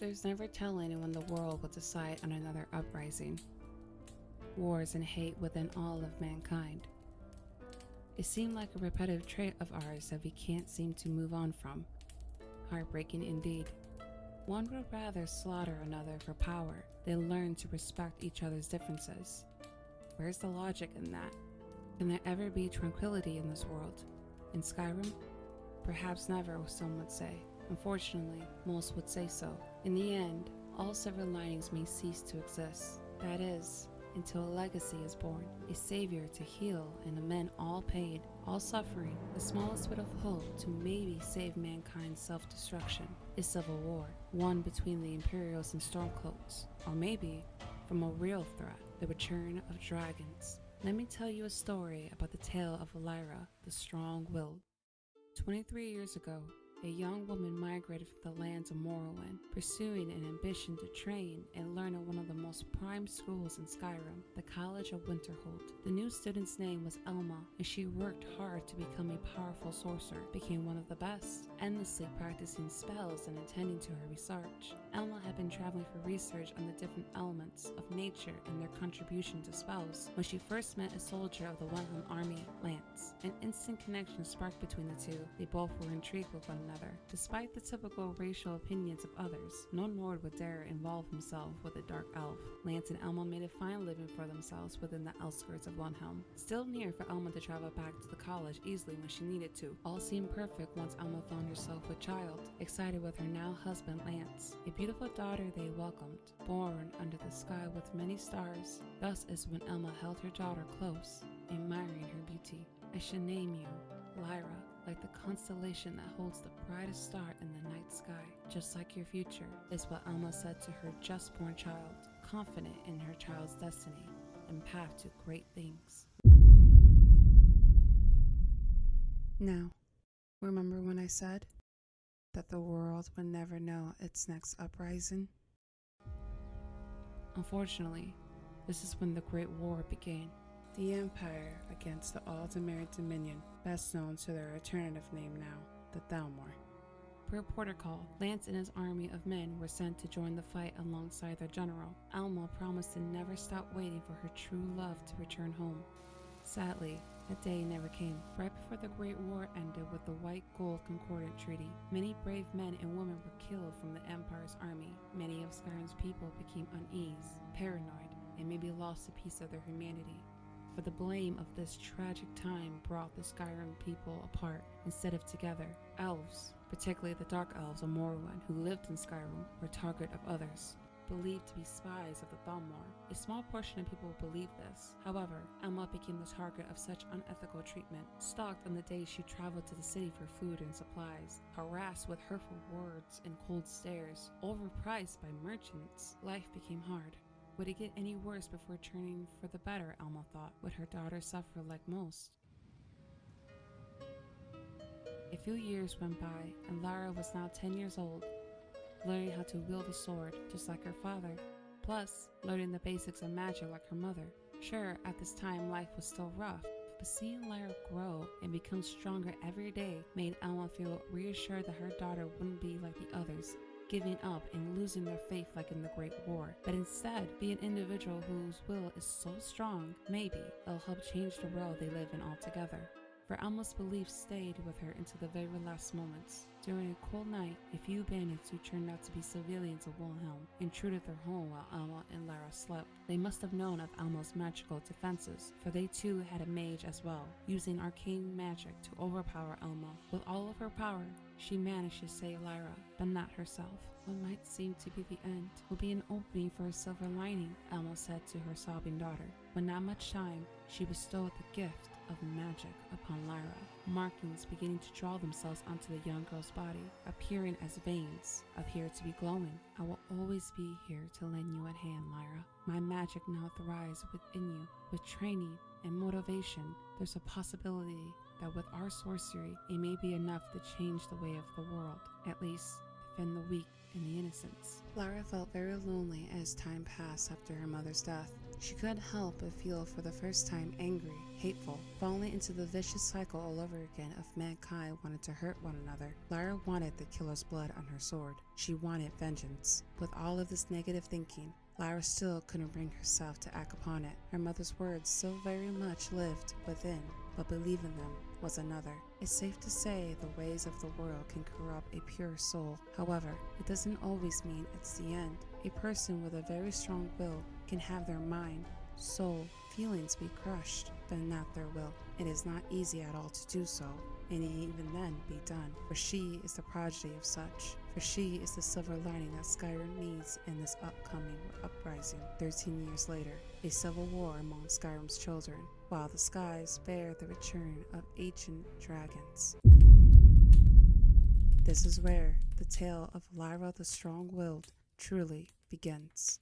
There's never telling when the world will decide on another uprising. Wars and hate within all of mankind. It seemed like a repetitive trait of ours that we can't seem to move on from. Heartbreaking indeed. One would rather slaughter another for power than learn to respect each other's differences. Where's the logic in that? Can there ever be tranquility in this world? In Skyrim? Perhaps never, some would say. Unfortunately, most would say so. In the end, all silver linings may cease to exist. That is, until a legacy is born, a savior to heal and amend all pain, all suffering, the smallest bit of hope to maybe save mankind's self-destruction, is civil war, one between the Imperials and Stormcloaks, or maybe, from a real threat, the return of dragons. Let me tell you a story about the tale of Lyra, the strong-willed. 23 years ago, a young woman migrated from the lands of Morrowind, pursuing an ambition to train and learn at one of the most prime schools in Skyrim, the College of Winterhold. The new student's name was Elma, and she worked hard to become a powerful sorcerer, became one of the best, endlessly practicing spells and attending to her research. Elma had been traveling for research on the different elements of nature and their contribution to spells when she first met a soldier of the Wendland Army, Lance. An instant connection sparked between the two. They both were intrigued with one another. Despite the typical racial opinions of others, no Nord would dare involve himself with a dark elf. Lance and Elma made a fine living for themselves within the outskirts of Lundhelm. Still near for Elma to travel back to the college easily when she needed to. All seemed perfect once Elma found herself with child, excited with her now husband Lance. A beautiful daughter they welcomed, born under the sky with many stars. Thus is when Elma held her daughter close, admiring her beauty. I should name you Lyra, like the constellation that holds the brightest star in the night sky. Just like your future, is what Elma said to her just-born child, confident in her child's destiny and path to great things. Now, remember when I said that the world would never know its next uprising? Unfortunately, this is when the Great War began. The Empire against the Aldemir Dominion, best known to their alternative name now, the Thalmor. Per protocol, Lance and his army of men were sent to join the fight alongside their general. Elma promised to never stop waiting for her true love to return home. Sadly, that day never came. Right before the Great War ended with the White Gold Concordant Treaty, many brave men and women were killed from the Empire's army. Many of Skyrim's people became uneasy, paranoid, and maybe lost a piece of their humanity. For the blame of this tragic time brought the Skyrim people apart instead of together. Elves, particularly the Dark Elves of Morrowind who lived in Skyrim, were target of others, believed to be spies of the Thalmor. A small portion of people believed this. However, Elma became the target of such unethical treatment, stalked on the days she traveled to the city for food and supplies, harassed with hurtful words and cold stares, overpriced by merchants. Life became hard. Would it get any worse before turning for the better, Elma thought? Would her daughter suffer like most? A few years went by, and Lyra was now 10 years old, learning how to wield a sword just like her father, plus learning the basics of magic like her mother. Sure, at this time life was still rough, but seeing Lyra grow and become stronger every day made Elma feel reassured that her daughter wouldn't be like the others, giving up and losing their faith like in the Great War, but instead be an individual whose will is so strong, maybe it'll help change the world they live in altogether. For Elma's beliefs stayed with her into the very last moments. During a cold night, a few bandits who turned out to be civilians of Wilhelm intruded their home while Elma and Lyra slept. They must have known of Elma's magical defenses, for they too had a mage as well, using arcane magic to overpower Elma. With all of her power, she managed to save Lyra, but not herself. What might seem to be the end will be an opening for a silver lining, Elma said to her sobbing daughter. With not much time, she bestowed the gift of magic upon Lyra. Markings beginning to draw themselves onto the young girl's body, appearing as veins, appear to be glowing. I will always be here to lend you a hand, Lyra. My magic now thrives within you. With training and motivation, there's a possibility that with our sorcery, it may be enough to change the way of the world. At least, the defend the weak and the innocents. Lyra felt very lonely as time passed after her mother's death. She couldn't help but feel for the first time angry, hateful, falling into the vicious cycle all over again of mankind wanting to hurt one another. Lyra wanted the killer's blood on her sword. She wanted vengeance. With all of this negative thinking, Lyra still couldn't bring herself to act upon it. Her mother's words still very much lived within, but believing them was another. It's safe to say the ways of the world can corrupt a pure soul. However, it doesn't always mean it's the end. A person with a very strong will can have their mind, soul, feelings be crushed, but not their will. It is not easy at all to do so, and even then be done, for she is the prodigy of such. For she is the silver lining that Skyrim needs in this upcoming uprising. 13 years later, a civil war among Skyrim's children, while the skies bear the return of ancient dragons. This is where the tale of Lyra the Strong-Willed truly begins.